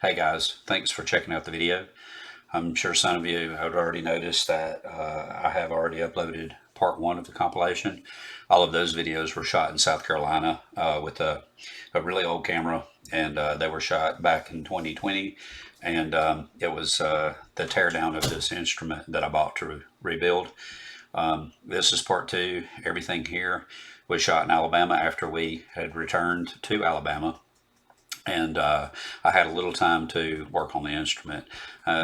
Hey guys, thanks for checking out the video. I'm sure some of you have already noticed that I have already uploaded part one of the compilation. All of those videos were shot in South Carolina with a really old camera, and they were shot back in 2020. And it was the teardown of this instrument that I bought to rebuild. This is part two. Everything here was shot in Alabama after we had returned to Alabama, and I had a little time to work on the instrument.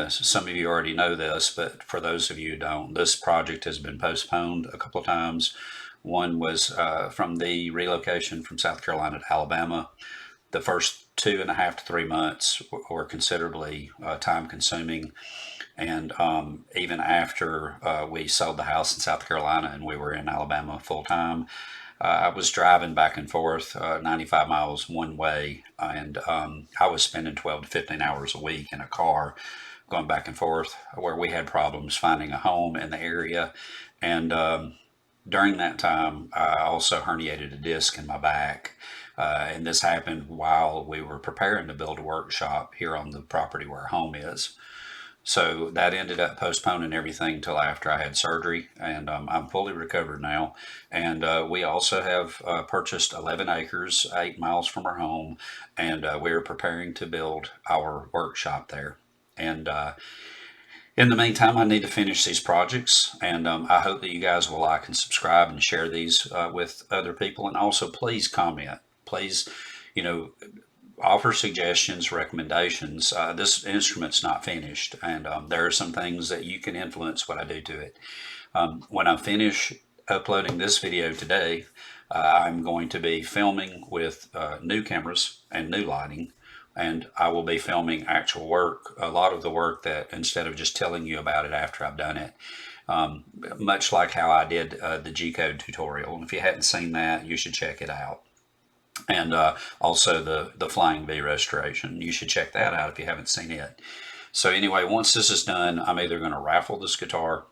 Some of you already know this, but for those of you who don't, this project has been postponed a couple of times. One was from the relocation from South Carolina to Alabama. The first 2.5 to 3 months were considerably time consuming. And even after we sold the house in South Carolina and we were in Alabama full time, I was driving back and forth 95 miles one way, and I was spending 12 to 15 hours a week in a car going back and forth, where we had problems finding a home in the area. And during that time, I also herniated a disc in my back. And this happened while we were preparing to build a workshop here on the property where our home is. So that ended up postponing everything till after I had surgery, and I'm fully recovered now. And we also have purchased 11 acres, 8 miles from our home, and we're preparing to build our workshop there. And in the meantime, I need to finish these projects, and I hope that you guys will like and subscribe and share these with other people. And also, please comment. Please, you know, offer suggestions, recommendations. This instrument's not finished, and there are some things that you can influence what I do to it. When I finish uploading this video today, I'm going to be filming with new cameras and new lighting, and I will be filming actual work, a lot of the work that, instead of just telling you about it after I've done it, much like how I did the G-code tutorial. And if you hadn't seen that, you should check it out. And also the Flying V restoration. You should check that out if you haven't seen it. So anyway, once this is done, I'm either going to raffle this guitar,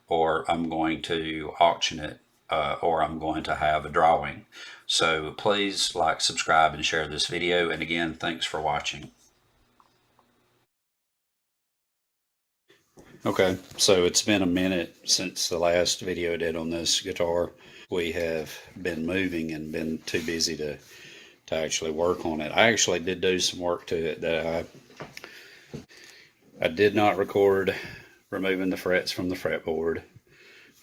or I'm going to auction it, or I'm going to have a drawing. So please like, subscribe, and share this video. And again, thanks for watching. Okay, so it's been a minute since the last video I did on this guitar. We have been moving and been too busy to actually work on it. I actually did do some work to it that I did not record removing the frets from the fretboard,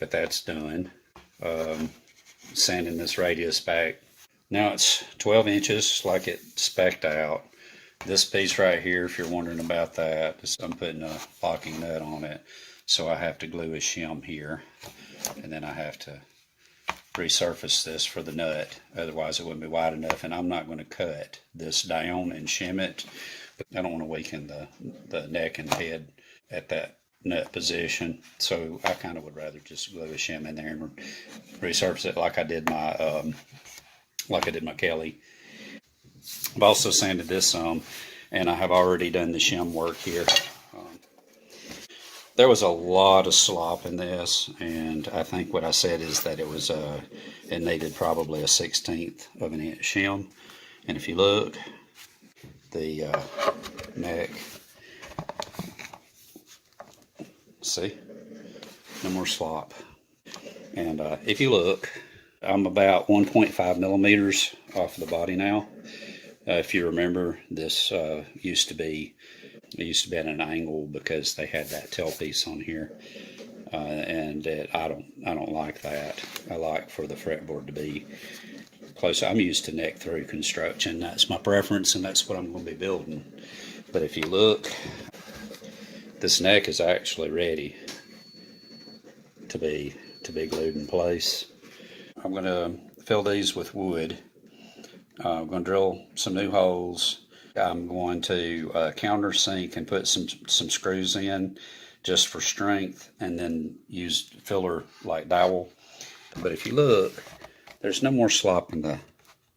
but that's done. Sanding this radius back. Now it's 12 inches like it spec'd out. This piece right here, if you're wondering about that, is I'm putting a locking nut on it. So I have to glue a shim here, and then I have to resurface this for the nut. Otherwise it wouldn't be wide enough, and I'm not going to cut this down and shim it. But I don't want to weaken the neck and the head at that nut position. So I kind of would rather just glue a shim in there and resurface it like I did my Kelly. I've also sanded this some, and I have already done the shim work here. There was a lot of slop in this, and I think what I said is that it needed probably a 1/16 of an inch shim. And if you look, the neck, see, no more slop. And if you look, I'm about 1.5 millimeters off the body now. If you remember, this used to be at an angle because they had that tailpiece on here, and I don't like that. I like for the fretboard to be close. I'm used to neck through construction. That's my preference, and that's what I'm going to be building. But if you look, this neck is actually ready to be glued in place. I'm going to fill these with wood. I'm going to drill some new holes. I'm going to countersink and put some screws in just for strength, and then use filler like dowel. But if you look, there's no more slop in the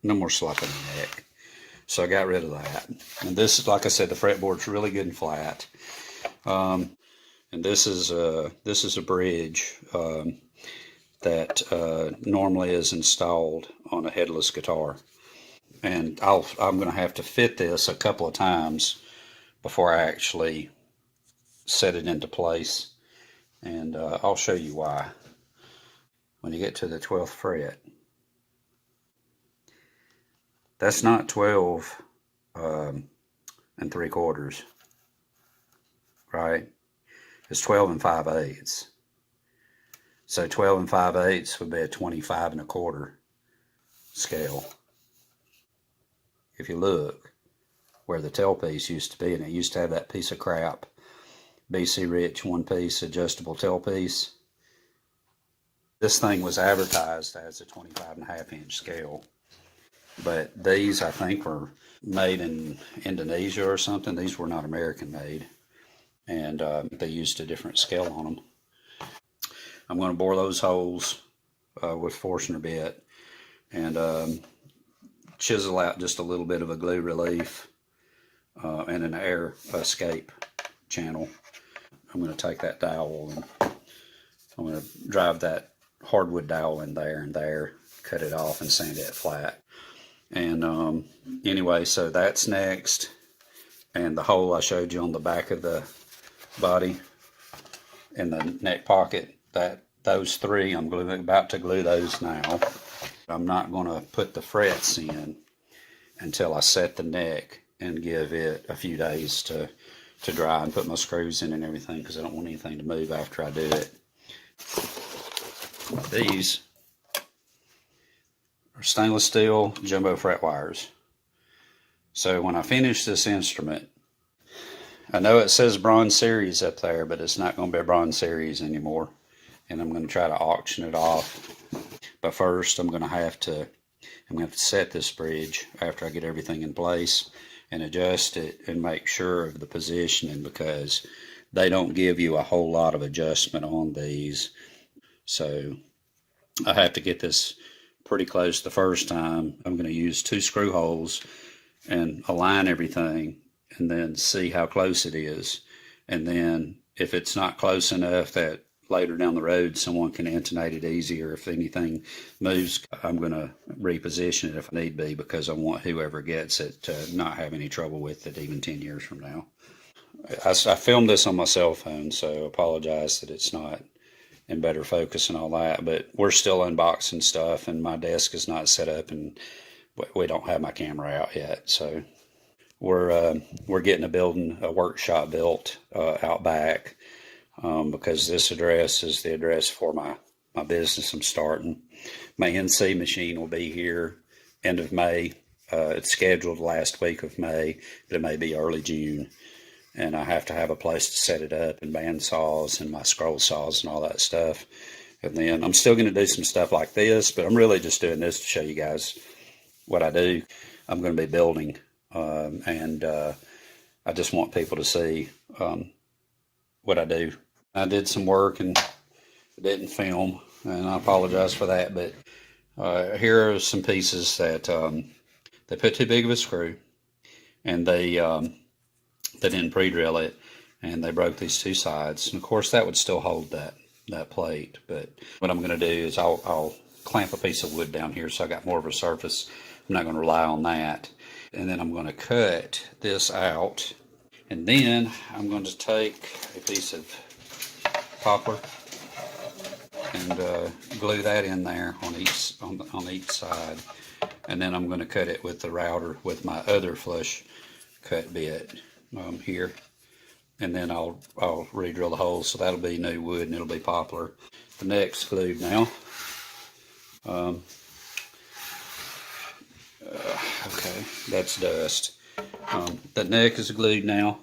neck. So I got rid of that. And this is, like I said, the fretboard's really good and flat. And this is a bridge that normally is installed on a headless guitar. And I'm going to have to fit this a couple of times before I actually set it into place. And I'll show you why. When you get to the 12th fret, that's not 12 and 3/4, right? It's 12 and 5/8. So 12 and 5/8 would be a 25 1/4 scale. If you look where the tailpiece used to be, and it used to have that piece of crap BC Rich one-piece adjustable tailpiece, this thing was advertised as a 25 1/2 inch scale. But these, I think, were made in Indonesia or something. These were not American made, and they used a different scale on them. I'm going to bore those holes with Forstner bit and chisel out just a little bit of a glue relief and an air escape channel. I'm going to take that dowel and I'm going to drive that hardwood dowel in there and there, cut it off and sand it flat. And anyway, so that's next. And the hole I showed you on the back of the body in the neck pocket, those three, I'm about to glue those now. I'm not going to put the frets in until I set the neck and give it a few days to dry and put my screws in and everything, because I don't want anything to move after I do it. These are stainless steel jumbo fret wires. So when I finish this instrument, I know it says Bronze Series up there, but it's not going to be a Bronze Series anymore. And I'm going to try to auction it off. But first, I'm going to have to set this bridge after I get everything in place and adjust it and make sure of the positioning, because they don't give you a whole lot of adjustment on these. So I have to get this pretty close the first time. I'm going to use 2 screw holes and align everything and then see how close it is. And then if it's not close enough that later down the road someone can intonate it easier, if anything moves, I'm going to reposition it if need be, because I want whoever gets it to not have any trouble with it even 10 years from now. I filmed this on my cell phone, so I apologize that it's not in better focus and all that, but we're still unboxing stuff and my desk is not set up and we don't have my camera out yet. So we're getting a workshop built out back, because this address is the address for my business I'm starting. My NC machine will be here end of May. It's scheduled last week of May, but it may be early June. And I have to have a place to set it up, and band saws and my scroll saws and all that stuff. And then I'm still going to do some stuff like this, but I'm really just doing this to show you guys what I do. I'm going to be building, and I just want people to see what I do. I did some work and didn't film, and I apologize for that, but here are some pieces that they put too big of a screw, and they didn't pre-drill it, and they broke these 2 sides. And of course that would still hold that plate, but what I'm going to do is I'll clamp a piece of wood down here so I got more of a surface. I'm not going to rely on that. And then I'm going to cut this out, and then I'm going to take a piece of poplar and glue that in there on each side, and then I'm going to cut it with the router with my other flush cut bit here, and then I'll re-drill the holes, so that'll be new wood and it'll be poplar. The neck's glued now. Okay, that's dust. The neck is glued now,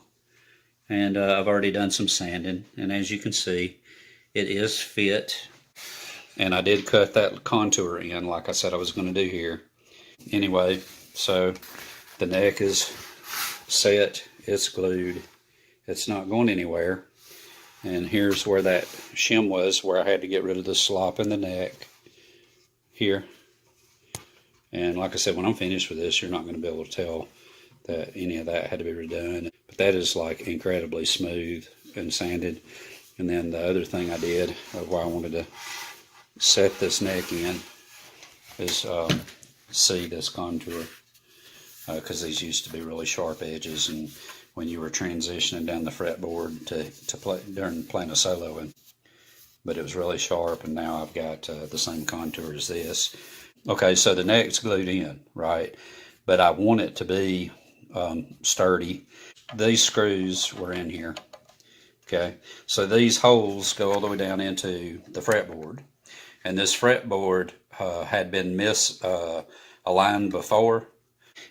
and I've already done some sanding, and as you can see, it is fit, and I did cut that contour in like I said I was going to do here. Anyway, so the neck is set, it's glued, it's not going anywhere. And here's where that shim was, where I had to get rid of the slop in the neck here. And like I said, when I'm finished with this, you're not going to be able to tell that any of that had to be redone. But that is like incredibly smooth and sanded. And then the other thing I did, why I wanted to set this neck in, is see this contour, because these used to be really sharp edges, and when you were transitioning down the fretboard to play during playing a solo. But it was really sharp, and now I've got the same contour as this. Okay, so the neck's glued in, right? But I want it to be sturdy. These screws were in here. Okay, so these holes go all the way down into the fretboard, and this fretboard had been misaligned before.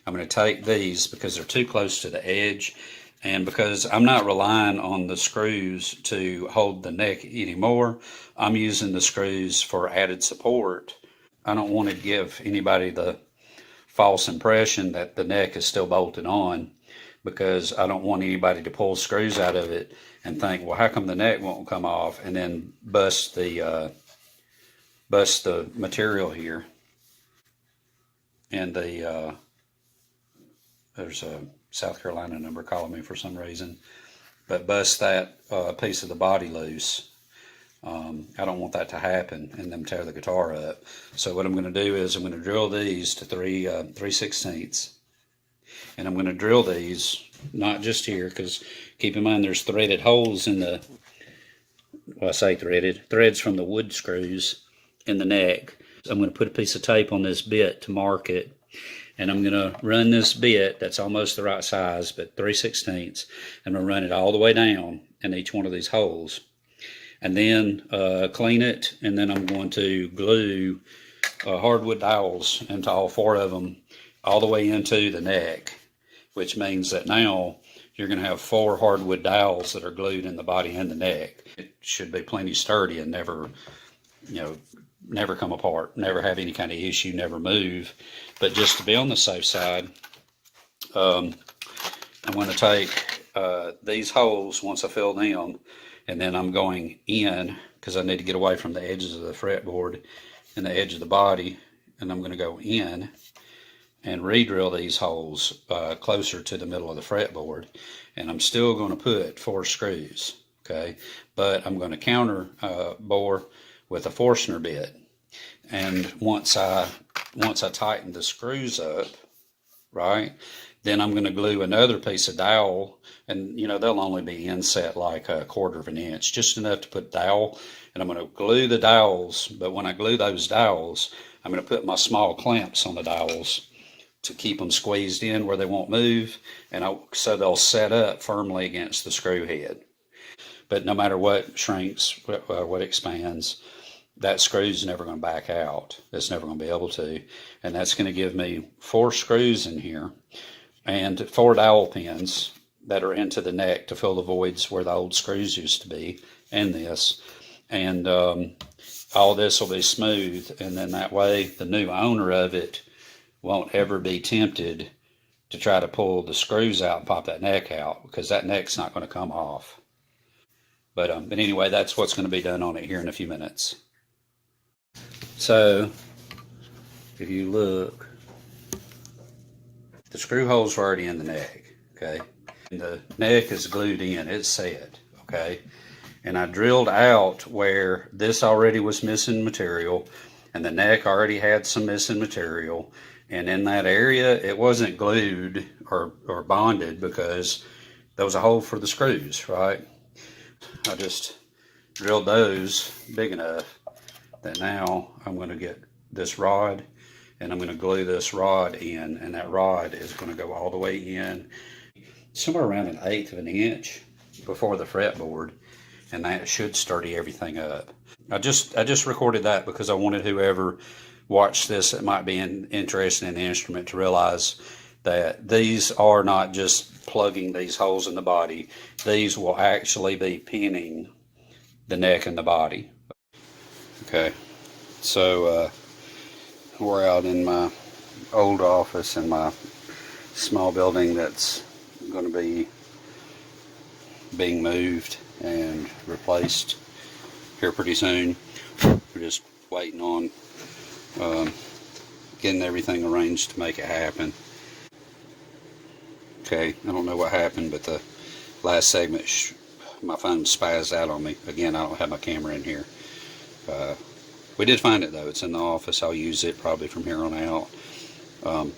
I'm going to take these because they're too close to the edge, and because I'm not relying on the screws to hold the neck anymore, I'm using the screws for added support. I don't want to give anybody the false impression that the neck is still bolted on, because I don't want anybody to pull screws out of it and think, well, how come the neck won't come off, and then bust the material here. And there's a South Carolina number calling me for some reason, but bust that piece of the body loose. I don't want that to happen and them tear the guitar up. So what I'm going to do is I'm going to drill these to 3/16, and I'm going to drill these not just here, because keep in mind there's threaded holes in the, well, I say threaded, threads from the wood screws in the neck. I'm going to put a piece of tape on this bit to mark it, and I'm going to run this bit that's almost the right size, but 3/16. I'm going to run it all the way down in each one of these holes, and then clean it, and then I'm going to glue hardwood dowels into all 4 of them all the way into the neck, which means that now you're going to have 4 hardwood dowels that are glued in the body and the neck. It should be plenty sturdy and never, never come apart, never have any kind of issue, never move. But just to be on the safe side, I'm going to take these holes once I fill them, and then I'm going in, because I need to get away from the edges of the fretboard and the edge of the body, and I'm going to go in and re-drill these holes closer to the middle of the fretboard, and I'm still going to put 4 screws, okay? But I'm going to counter bore with a Forstner bit, and once I tighten the screws up, right, then I'm going to glue another piece of dowel, and they'll only be inset like 1/4 of an inch, just enough to put dowel, and I'm going to glue the dowels. But when I glue those dowels, I'm going to put my small clamps on the dowels to keep them squeezed in where they won't move, and so they'll set up firmly against the screw head. But no matter what shrinks, what expands, that screw's never going to back out. It's never going to be able to. And that's going to give me 4 screws in here and 4 dowel pins that are into the neck to fill the voids where the old screws used to be, and this. And all this will be smooth, and then that way the new owner of it won't ever be tempted to try to pull the screws out and pop that neck out, because that neck's not going to come off. But anyway, that's what's going to be done on it here in a few minutes. So if you look, the screw holes are already in the neck, okay? And the neck is glued in, it's set, okay? And I drilled out where this already was missing material, and the neck already had some missing material. And in that area, it wasn't glued or bonded because there was a hole for the screws, right? I just drilled those big enough that now I'm going to get this rod, and I'm going to glue this rod in, and that rod is going to go all the way in, somewhere around 1/8 of an inch before the fretboard, and that should sturdy everything up. I just recorded that because I wanted whoever watched this that might be interested in the instrument to realize that these are not just plugging these holes in the body. These will actually be pinning the neck and the body. Okay, so we're out in my old office in my small building that's going to be being moved and replaced here pretty soon. We're just waiting on getting everything arranged to make it happen. Okay, I don't know what happened, but the last segment my phone spazzed out on me. Again, I don't have my camera in here. We did find it though. It's in the office. I'll use it probably from here on out.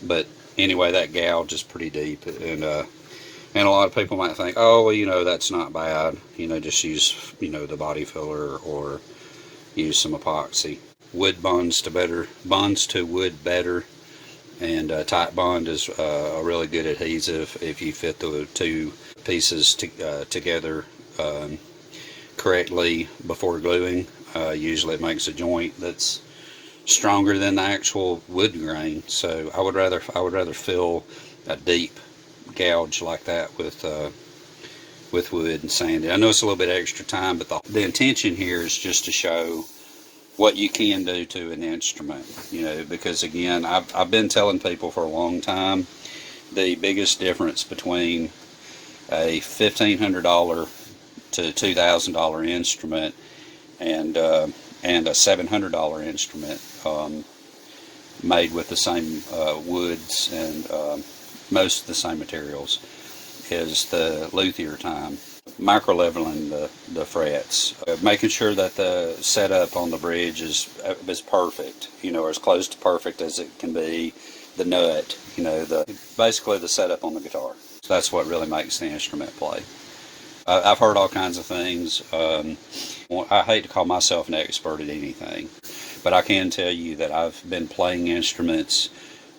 But anyway, that gouge is pretty deep, and And a lot of people might think, oh, well, you know, that's not bad. You know, just use, you know, the body filler or use some epoxy. Wood bonds to wood better. And tight bond is a really good adhesive if you fit the two pieces together correctly before gluing. Usually it makes a joint that's stronger than the actual wood grain. So I would rather fill a deep gouge like that with wood and sand it. I know it's a little bit extra time, but the intention here is just to show what you can do to an instrument, you know, because again, I've been telling people for a long time the biggest difference between a $1,500 to $2,000 instrument and a $700 instrument made with the same woods and most of the same materials is the luthier time. Micro leveling the frets, making sure that the setup on the bridge is perfect, you know, or as close to perfect as it can be. The nut, you know, basically the setup on the guitar. So that's what really makes the instrument play. I've heard all kinds of things. I hate to call myself an expert at anything, but I can tell you that I've been playing instruments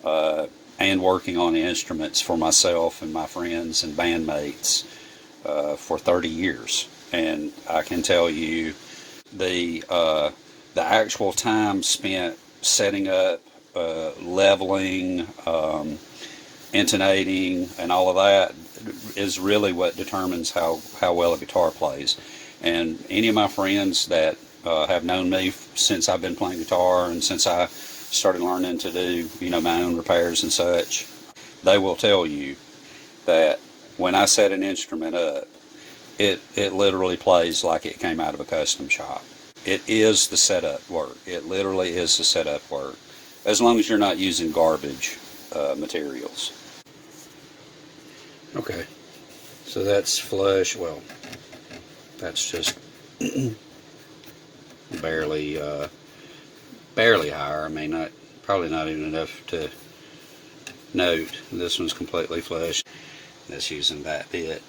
and working on instruments for myself and my friends and bandmates for 30 years, and I can tell you the actual time spent setting up, leveling, intonating, and all of that is really what determines how well a guitar plays. And any of my friends that have known me since I've been playing guitar and since I started learning to do, you know, my own repairs and such, they will tell you that when I set an instrument up, it literally plays like it came out of a custom shop. It is the setup work. It literally is the setup work, as long as you're not using garbage materials. Okay, so that's flush. Well, that's just barely higher. I mean, probably not even enough to note. This one's completely flush. That's using that bit.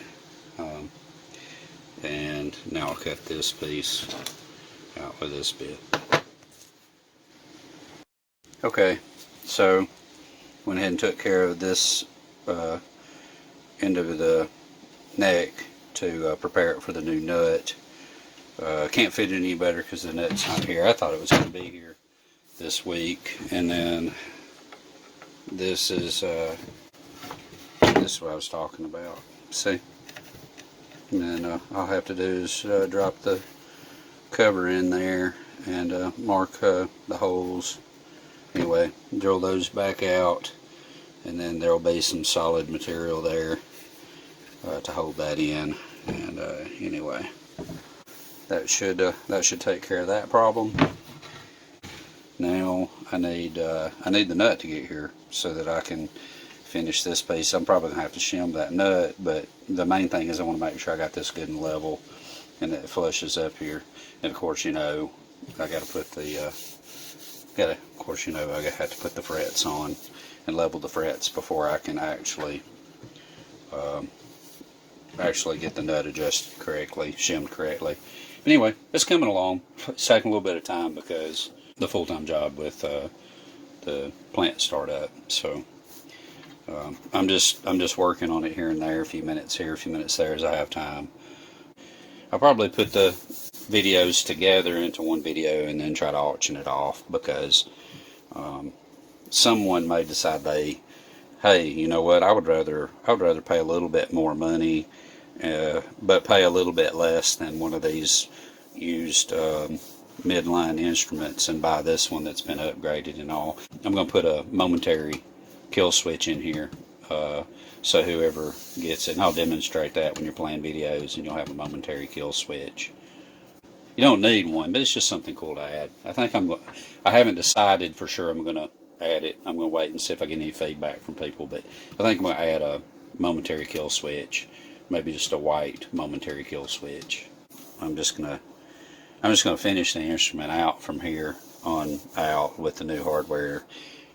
And now I'll cut this piece out with this bit. Okay, so went ahead and took care of this end of the neck to prepare it for the new nut. Can't fit it any better because the nut's not here. I thought it was going to be here this week. And then this is what I was talking about. See? And then all I have to do is drop the cover in there and mark the holes. Anyway, drill those back out, and then there'll be some solid material there to hold that in. And anyway, that should take care of that problem. Now I need the nut to get here so that I can finish this piece. I'm probably gonna have to shim that nut, but the main thing is I want to make sure I got this good and level and that it flushes up here. And of course, you know, I got to put the of course, you know, I have to put the frets on and level the frets before I can actually get the nut adjusted correctly, shimmed correctly. Anyway, it's coming along. It's taking a little bit of time because the full-time job with the plant startup. So I'm just working on it here and there, a few minutes here, a few minutes there as I have time. I'll probably put the videos together into one video and then try to auction it off, because someone may decide hey, you know what, I would rather pay a little bit more money, but pay a little bit less than one of these used midline instruments and buy this one that's been upgraded and all. I'm going to put a momentary kill switch in here, so whoever gets it, and I'll demonstrate that when you're playing videos, and you'll have a momentary kill switch. You don't need one, but it's just something cool to add. I haven't decided for sure I'm going to add it. I'm going to wait and see if I get any feedback from people, but I think I'm going to add a momentary kill switch, maybe just a white momentary kill switch. I'm just going to finish the instrument out from here on out with the new hardware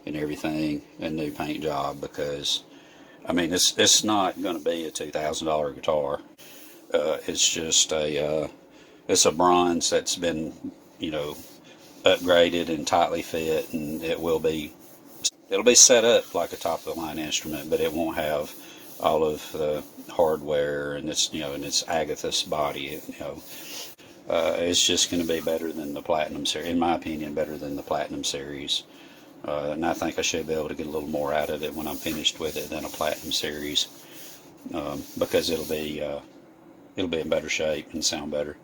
and everything, a new paint job, because I mean, it's not going to be a $2,000 guitar. It's just it's a bronze that's been, you know, upgraded and tightly fit, and it'll be set up like a top of the line instrument, but it won't have all of the hardware and its, you know, and its Agathis body. You know, it's just going to be better than the Platinum series, in my opinion, better than the Platinum series. And I think I should be able to get a little more out of it when I'm finished with it than a Platinum series, because it'll be in better shape and sound better.